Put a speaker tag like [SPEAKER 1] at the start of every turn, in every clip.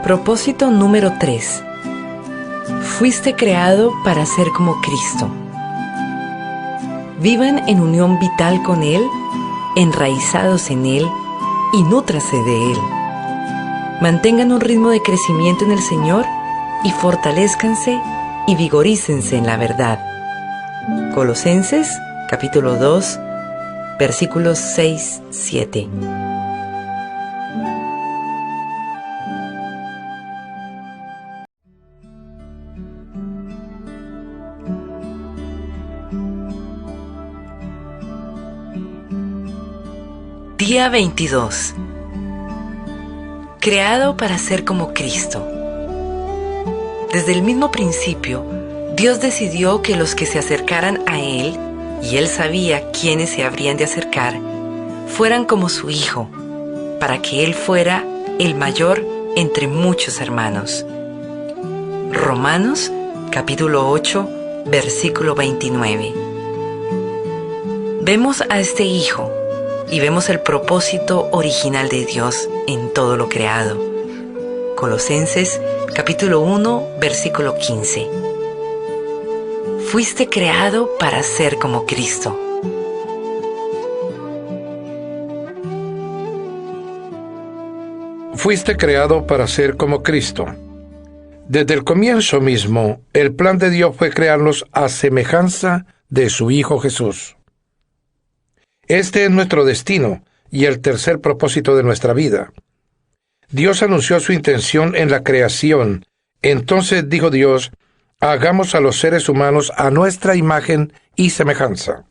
[SPEAKER 1] Propósito número 3. Fuiste creado para ser como Cristo. Vivan en unión vital con Él, enraizados en Él y nútrase de Él. Mantengan un ritmo de crecimiento en el Señor y fortalezcanse y vigorícense en la verdad. Colosenses, capítulo 2, versículos 6-7. Día 22. Creado para ser como Cristo. Desde el mismo principio, Dios decidió que los que se acercaran a Él, y Él sabía quiénes se habrían de acercar, fueran como su Hijo, para que Él fuera el mayor entre muchos hermanos. Romanos, capítulo 8, versículo 29. Vemos a este Hijo, y vemos el propósito original de Dios en todo lo creado. Colosenses, capítulo 1, versículo 15. Fuiste creado para ser como Cristo.
[SPEAKER 2] Fuiste creado para ser como Cristo. Desde el comienzo mismo, el plan de Dios fue crearnos a semejanza de su Hijo Jesús. Este es nuestro destino y el tercer propósito de nuestra vida. Dios anunció su intención en la creación. Entonces dijo Dios: hagamos a los seres humanos a nuestra imagen y semejanza.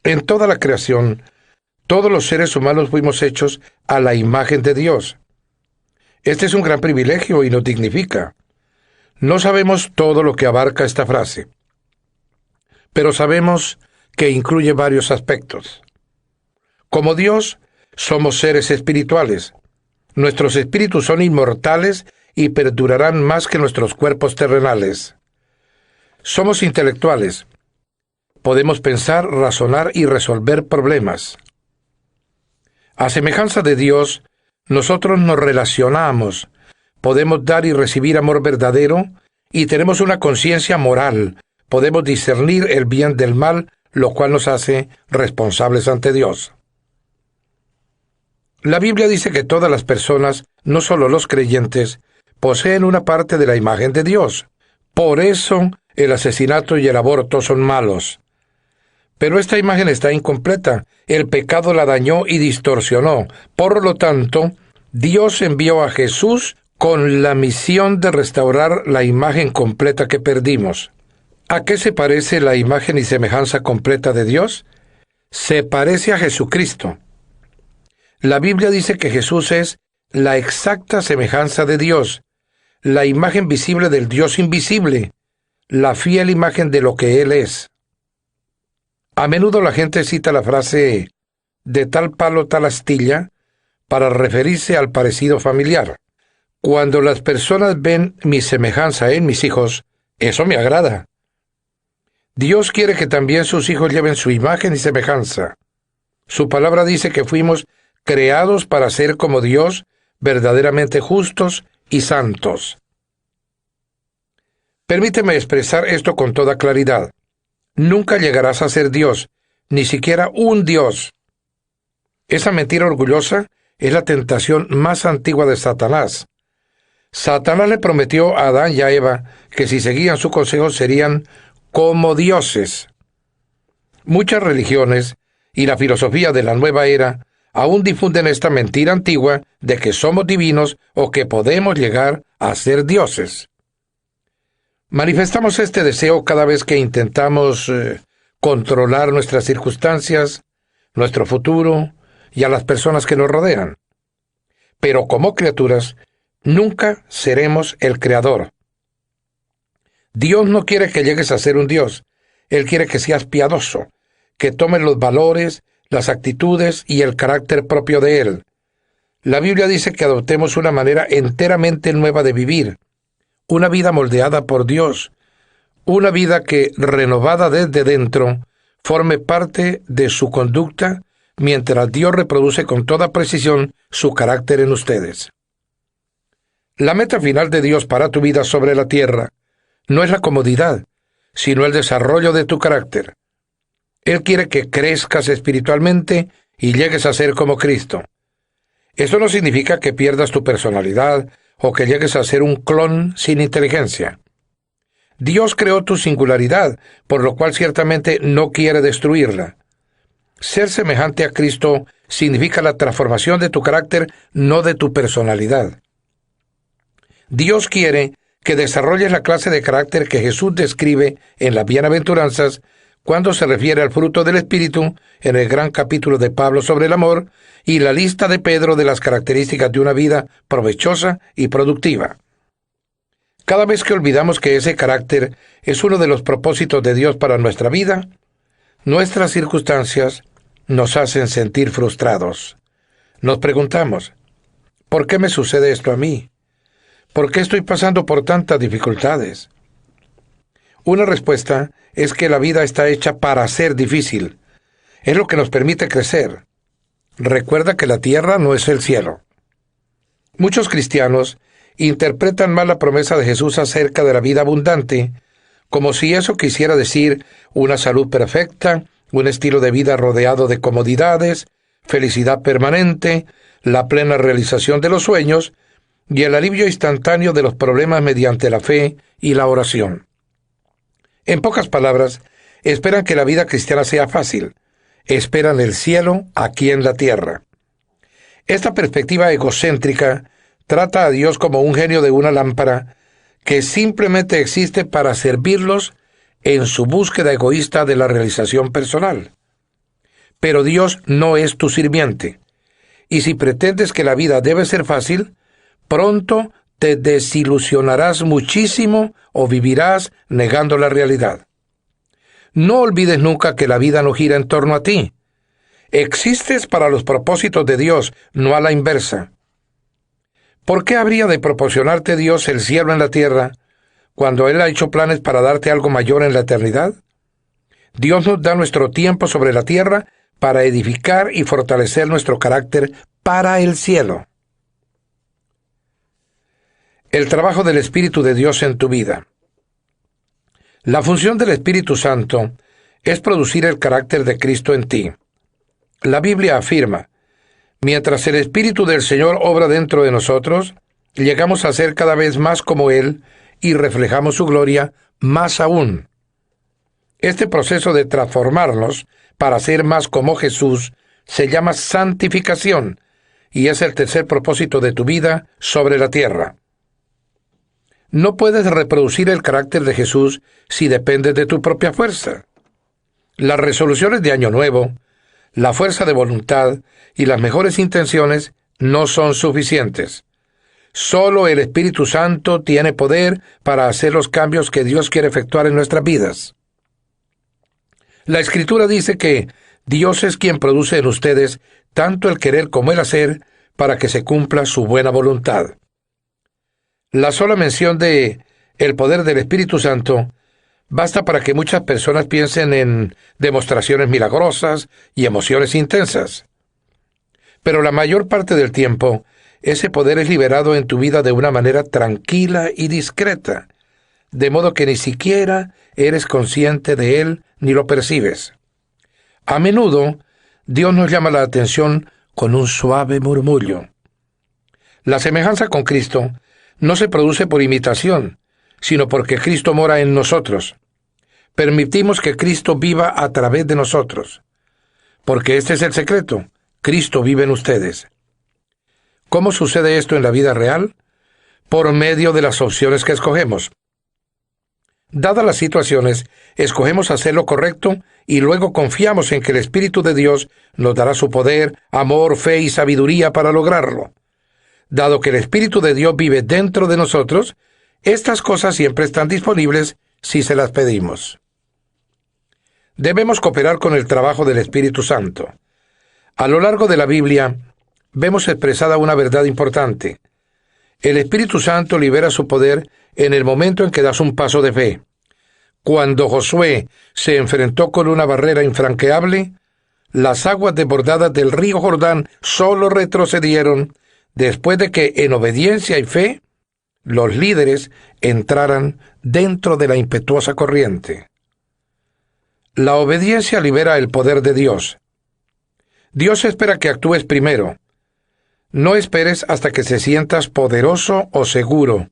[SPEAKER 2] En toda la creación, todos los seres humanos fuimos hechos a la imagen de Dios. Este es un gran privilegio y nos dignifica. No sabemos todo lo que abarca esta frase, pero sabemos que incluye varios aspectos. Como Dios, somos seres espirituales. Nuestros espíritus son inmortales y perdurarán más que nuestros cuerpos terrenales. Somos intelectuales. Podemos pensar, razonar y resolver problemas. A semejanza de Dios, nosotros nos relacionamos, podemos dar y recibir amor verdadero y tenemos una conciencia moral. Podemos discernir el bien del mal, lo cual nos hace responsables ante Dios. La Biblia dice que todas las personas, no solo los creyentes, poseen una parte de la imagen de Dios. Por eso el asesinato y el aborto son malos. Pero esta imagen está incompleta. El pecado la dañó y distorsionó. Por lo tanto, Dios envió a Jesús con la misión de restaurar la imagen completa que perdimos. ¿A qué se parece la imagen y semejanza completa de Dios? Se parece a Jesucristo. La Biblia dice que Jesús es la exacta semejanza de Dios, la imagen visible del Dios invisible, la fiel imagen de lo que Él es. A menudo la gente cita la frase "de tal palo tal astilla" para referirse al parecido familiar. Cuando las personas ven mi semejanza en mis hijos, eso me agrada. Dios quiere que también sus hijos lleven su imagen y semejanza. Su palabra dice que fuimos creados para ser como Dios, verdaderamente justos y santos. Permíteme expresar esto con toda claridad. Nunca llegarás a ser Dios, ni siquiera un Dios. Esa mentira orgullosa es la tentación más antigua de Satanás. Satanás le prometió a Adán y a Eva que si seguían su consejo serían como dioses. Muchas religiones y la filosofía de la nueva era aún difunden esta mentira antigua de que somos divinos o que podemos llegar a ser dioses. Manifestamos este deseo cada vez que intentamos controlar nuestras circunstancias, nuestro futuro y a las personas que nos rodean. Pero como criaturas, nunca seremos el creador. Dios no quiere que llegues a ser un Dios. Él quiere que seas piadoso, que tomes los valores, las actitudes y el carácter propio de Él. La Biblia dice que adoptemos una manera enteramente nueva de vivir, una vida moldeada por Dios, una vida que, renovada desde dentro, forme parte de su conducta mientras Dios reproduce con toda precisión su carácter en ustedes. La meta final de Dios para tu vida sobre la tierra no es la comodidad, sino el desarrollo de tu carácter. Él quiere que crezcas espiritualmente y llegues a ser como Cristo. Esto no significa que pierdas tu personalidad o que llegues a ser un clon sin inteligencia. Dios creó tu singularidad, por lo cual ciertamente no quiere destruirla. Ser semejante a Cristo significa la transformación de tu carácter, no de tu personalidad. Dios quiere que desarrolles la clase de carácter que Jesús describe en las bienaventuranzas cuando se refiere al fruto del Espíritu en el gran capítulo de Pablo sobre el amor y la lista de Pedro de las características de una vida provechosa y productiva. Cada vez que olvidamos que ese carácter es uno de los propósitos de Dios para nuestra vida, nuestras circunstancias nos hacen sentir frustrados. Nos preguntamos, ¿por qué me sucede esto a mí? ¿Por qué estoy pasando por tantas dificultades? Una respuesta es que la vida está hecha para ser difícil. Es lo que nos permite crecer. Recuerda que la tierra no es el cielo. Muchos cristianos interpretan mal la promesa de Jesús acerca de la vida abundante, como si eso quisiera decir una salud perfecta, un estilo de vida rodeado de comodidades, felicidad permanente, la plena realización de los sueños y el alivio instantáneo de los problemas mediante la fe y la oración. En pocas palabras, esperan que la vida cristiana sea fácil. Esperan el cielo aquí en la tierra. Esta perspectiva egocéntrica trata a Dios como un genio de una lámpara que simplemente existe para servirlos en su búsqueda egoísta de la realización personal. Pero Dios no es tu sirviente. Y si pretendes que la vida debe ser fácil, pronto te desilusionarás muchísimo o vivirás negando la realidad. No olvides nunca que la vida no gira en torno a ti. Existes para los propósitos de Dios, no a la inversa. ¿Por qué habría de proporcionarte Dios el cielo en la tierra cuando Él ha hecho planes para darte algo mayor en la eternidad? Dios nos da nuestro tiempo sobre la tierra para edificar y fortalecer nuestro carácter para el cielo. El trabajo del Espíritu de Dios en tu vida. La función del Espíritu Santo es producir el carácter de Cristo en ti. La Biblia afirma, mientras el Espíritu del Señor obra dentro de nosotros, llegamos a ser cada vez más como Él y reflejamos su gloria más aún. Este proceso de transformarnos para ser más como Jesús se llama santificación y es el tercer propósito de tu vida sobre la tierra. No puedes reproducir el carácter de Jesús si dependes de tu propia fuerza. Las resoluciones de Año Nuevo, la fuerza de voluntad y las mejores intenciones no son suficientes. Solo el Espíritu Santo tiene poder para hacer los cambios que Dios quiere efectuar en nuestras vidas. La Escritura dice que Dios es quien produce en ustedes tanto el querer como el hacer para que se cumpla su buena voluntad. La sola mención de el poder del Espíritu Santo basta para que muchas personas piensen en demostraciones milagrosas y emociones intensas. Pero la mayor parte del tiempo, ese poder es liberado en tu vida de una manera tranquila y discreta, de modo que ni siquiera eres consciente de él ni lo percibes. A menudo, Dios nos llama la atención con un suave murmullo. La semejanza con Cristo no se produce por imitación, sino porque Cristo mora en nosotros. Permitimos que Cristo viva a través de nosotros, porque este es el secreto. Cristo vive en ustedes. ¿Cómo sucede esto en la vida real? Por medio de las opciones que escogemos. Dadas las situaciones, escogemos hacer lo correcto y luego confiamos en que el Espíritu de Dios nos dará su poder, amor, fe y sabiduría para lograrlo. Dado que el Espíritu de Dios vive dentro de nosotros, estas cosas siempre están disponibles si se las pedimos. Debemos cooperar con el trabajo del Espíritu Santo. A lo largo de la Biblia, vemos expresada una verdad importante. El Espíritu Santo libera su poder en el momento en que das un paso de fe. Cuando Josué se enfrentó con una barrera infranqueable, las aguas desbordadas del río Jordán solo retrocedieron después de que, en obediencia y fe, los líderes entraran dentro de la impetuosa corriente. La obediencia libera el poder de Dios. Dios espera que actúes primero. No esperes hasta que te sientas poderoso o seguro.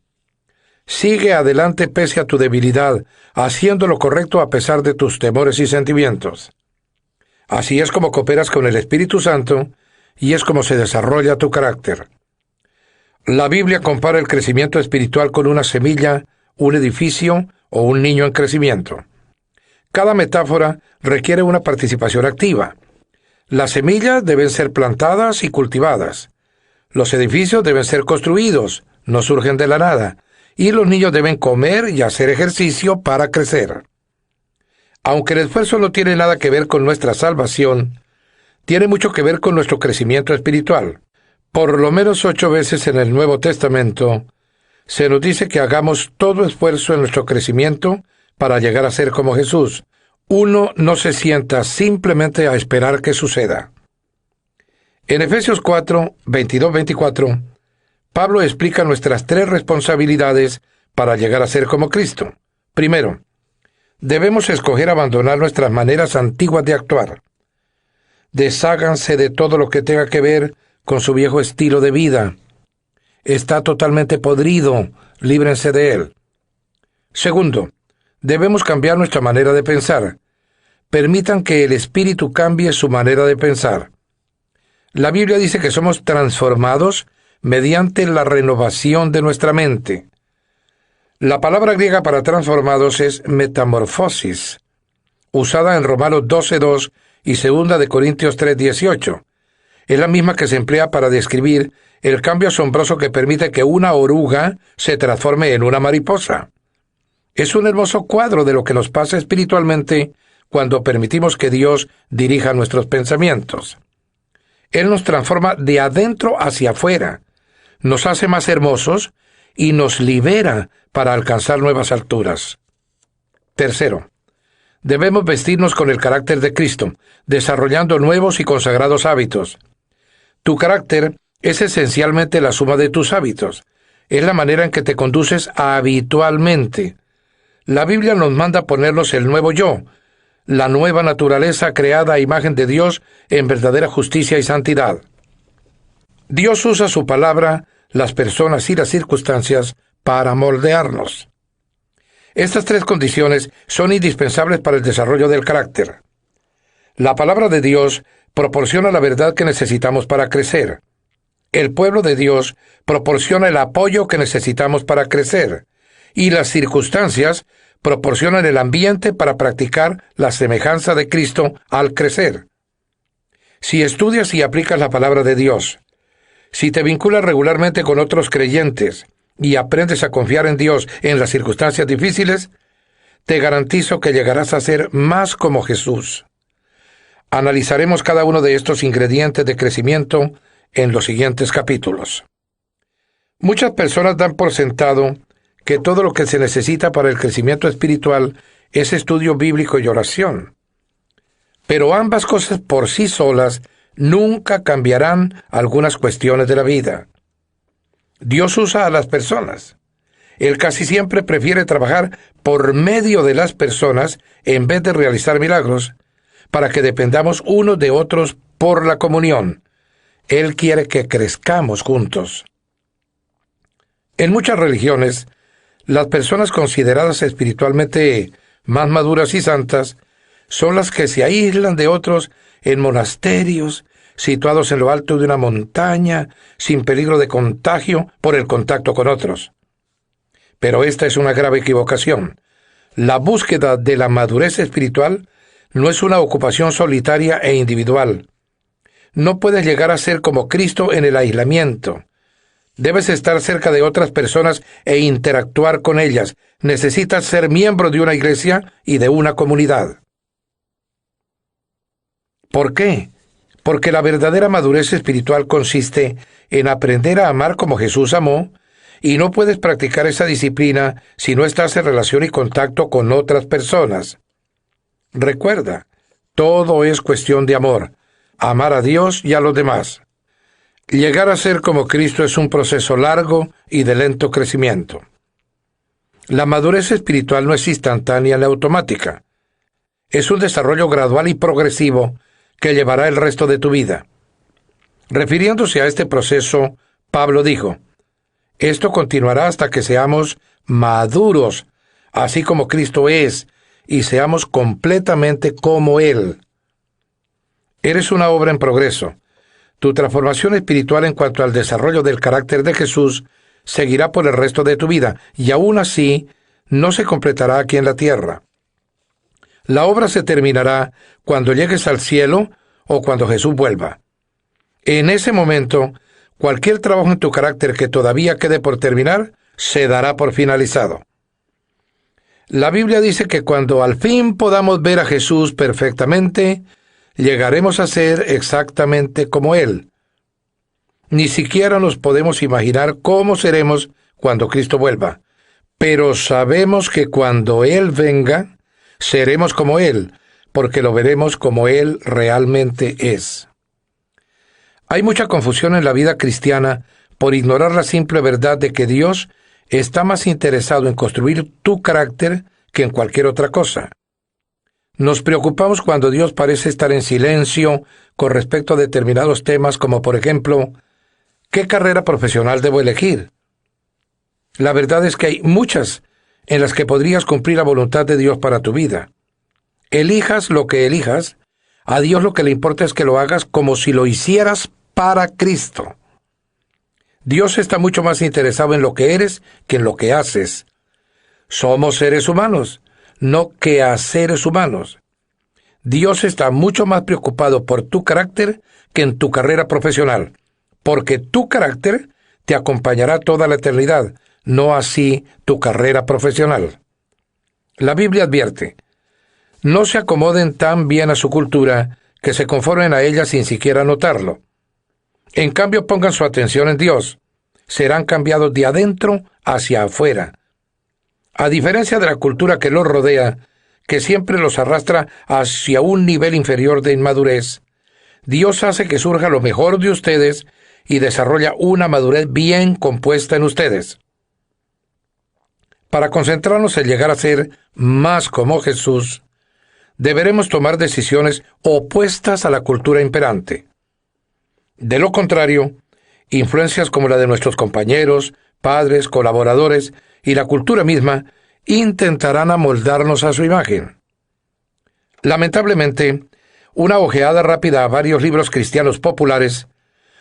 [SPEAKER 2] Sigue adelante pese a tu debilidad, haciendo lo correcto a pesar de tus temores y sentimientos. Así es como cooperas con el Espíritu Santo y es como se desarrolla tu carácter. La Biblia compara el crecimiento espiritual con una semilla, un edificio o un niño en crecimiento. Cada metáfora requiere una participación activa. Las semillas deben ser plantadas y cultivadas. Los edificios deben ser construidos, no surgen de la nada. Y los niños deben comer y hacer ejercicio para crecer. Aunque el esfuerzo no tiene nada que ver con nuestra salvación, tiene mucho que ver con nuestro crecimiento espiritual. Por lo menos 8 veces en el Nuevo Testamento se nos dice que hagamos todo esfuerzo en nuestro crecimiento para llegar a ser como Jesús. Uno no se sienta simplemente a esperar que suceda. En Efesios 4, 22-24, Pablo explica nuestras 3 responsabilidades para llegar a ser como Cristo. Primero, debemos escoger abandonar nuestras maneras antiguas de actuar. Desháganse de todo lo que tenga que ver con su viejo estilo de vida. Está totalmente podrido, líbrense de él. Segundo, debemos cambiar nuestra manera de pensar. Permitan que el Espíritu cambie su manera de pensar. La Biblia dice que somos transformados mediante la renovación de nuestra mente. La palabra griega para transformados es metamorfosis, usada en Romanos 12:2 y 2 de Corintios 3:18. Es la misma que se emplea para describir el cambio asombroso que permite que una oruga se transforme en una mariposa. Es un hermoso cuadro de lo que nos pasa espiritualmente cuando permitimos que Dios dirija nuestros pensamientos. Él nos transforma de adentro hacia afuera, nos hace más hermosos y nos libera para alcanzar nuevas alturas. Tercero, debemos vestirnos con el carácter de Cristo, desarrollando nuevos y consagrados hábitos. Tu carácter es esencialmente la suma de tus hábitos. Es la manera en que te conduces habitualmente. La Biblia nos manda ponernos el nuevo yo, la nueva naturaleza creada a imagen de Dios en verdadera justicia y santidad. Dios usa su palabra, las personas y las circunstancias para moldearnos. Estas 3 condiciones son indispensables para el desarrollo del carácter. La palabra de Dios proporciona la verdad que necesitamos para crecer. El pueblo de Dios proporciona el apoyo que necesitamos para crecer. Y las circunstancias proporcionan el ambiente para practicar la semejanza de Cristo al crecer. Si estudias y aplicas la palabra de Dios, si te vinculas regularmente con otros creyentes y aprendes a confiar en Dios en las circunstancias difíciles, te garantizo que llegarás a ser más como Jesús. Analizaremos cada uno de estos ingredientes de crecimiento en los siguientes capítulos. Muchas personas dan por sentado que todo lo que se necesita para el crecimiento espiritual es estudio bíblico y oración. Pero ambas cosas por sí solas nunca cambiarán algunas cuestiones de la vida. Dios usa a las personas. Él casi siempre prefiere trabajar por medio de las personas en vez de realizar milagros, para que dependamos unos de otros por la comunión. Él quiere que crezcamos juntos. En muchas religiones, las personas consideradas espiritualmente más maduras y santas son las que se aíslan de otros en monasterios, situados en lo alto de una montaña, sin peligro de contagio por el contacto con otros. Pero esta es una grave equivocación. La búsqueda de la madurez espiritual no es una ocupación solitaria e individual. No puedes llegar a ser como Cristo en el aislamiento. Debes estar cerca de otras personas e interactuar con ellas. Necesitas ser miembro de una iglesia y de una comunidad. ¿Por qué? Porque la verdadera madurez espiritual consiste en aprender a amar como Jesús amó, y no puedes practicar esa disciplina si no estás en relación y contacto con otras personas. Recuerda, todo es cuestión de amor. Amar a Dios y a los demás. Llegar a ser como Cristo es un proceso largo y de lento crecimiento. La madurez espiritual no es instantánea ni automática. Es un desarrollo gradual y progresivo que llevará el resto de tu vida. Refiriéndose a este proceso, Pablo dijo: esto continuará hasta que seamos maduros, así como Cristo es, y seamos completamente como Él. Eres una obra en progreso. Tu transformación espiritual en cuanto al desarrollo del carácter de Jesús seguirá por el resto de tu vida, y aún así no se completará aquí en la tierra. La obra se terminará cuando llegues al cielo o cuando Jesús vuelva. En ese momento, cualquier trabajo en tu carácter que todavía quede por terminar, se dará por finalizado. La Biblia dice que cuando al fin podamos ver a Jesús perfectamente, llegaremos a ser exactamente como Él. Ni siquiera nos podemos imaginar cómo seremos cuando Cristo vuelva, pero sabemos que cuando Él venga, seremos como Él, porque lo veremos como Él realmente es. Hay mucha confusión en la vida cristiana por ignorar la simple verdad de que Dios está más interesado en construir tu carácter que en cualquier otra cosa. Nos preocupamos cuando Dios parece estar en silencio con respecto a determinados temas, como por ejemplo, ¿qué carrera profesional debo elegir? La verdad es que hay muchas en las que podrías cumplir la voluntad de Dios para tu vida. Elijas lo que elijas, a Dios lo que le importa es que lo hagas como si lo hicieras para Cristo. Dios está mucho más interesado en lo que eres que en lo que haces. Somos seres humanos, no quehaceres humanos. Dios está mucho más preocupado por tu carácter que en tu carrera profesional, porque tu carácter te acompañará toda la eternidad, no así tu carrera profesional. La Biblia advierte: no se acomoden tan bien a su cultura que se conformen a ella sin siquiera notarlo. En cambio, pongan su atención en Dios. Serán cambiados de adentro hacia afuera. A diferencia de la cultura que los rodea, que siempre los arrastra hacia un nivel inferior de inmadurez, Dios hace que surja lo mejor de ustedes y desarrolla una madurez bien compuesta en ustedes. Para concentrarnos en llegar a ser más como Jesús, deberemos tomar decisiones opuestas a la cultura imperante. De lo contrario, influencias como la de nuestros compañeros, padres, colaboradores y la cultura misma intentarán amoldarnos a su imagen. Lamentablemente, una ojeada rápida a varios libros cristianos populares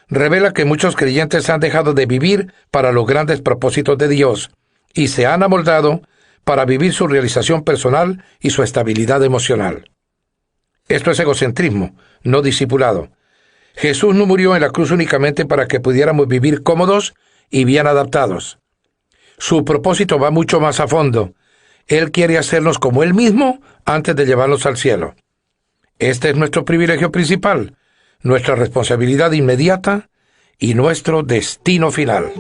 [SPEAKER 2] revela que muchos creyentes han dejado de vivir para los grandes propósitos de Dios y se han amoldado para vivir su realización personal y su estabilidad emocional. Esto es egocentrismo, no discipulado. Jesús no murió en la cruz únicamente para que pudiéramos vivir cómodos y bien adaptados. Su propósito va mucho más a fondo. Él quiere hacernos como Él mismo antes de llevarnos al cielo. Este es nuestro privilegio principal, nuestra responsabilidad inmediata y nuestro destino final.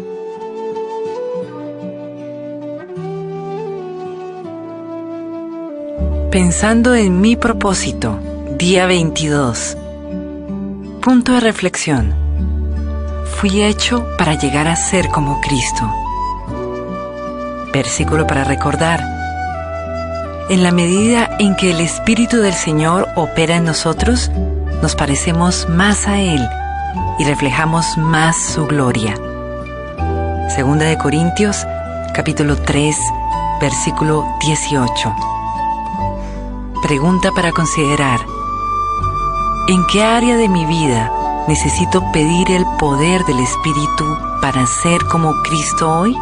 [SPEAKER 1] Pensando en mi propósito, día 22. Punto de reflexión. Fui hecho para llegar a ser como Cristo. Versículo para recordar. En la medida en que el Espíritu del Señor opera en nosotros, nos parecemos más a Él y reflejamos más su gloria. Segunda de Corintios, capítulo 3, versículo 18. Pregunta para considerar: ¿en qué área de mi vida necesito pedir el poder del Espíritu para ser como Cristo hoy?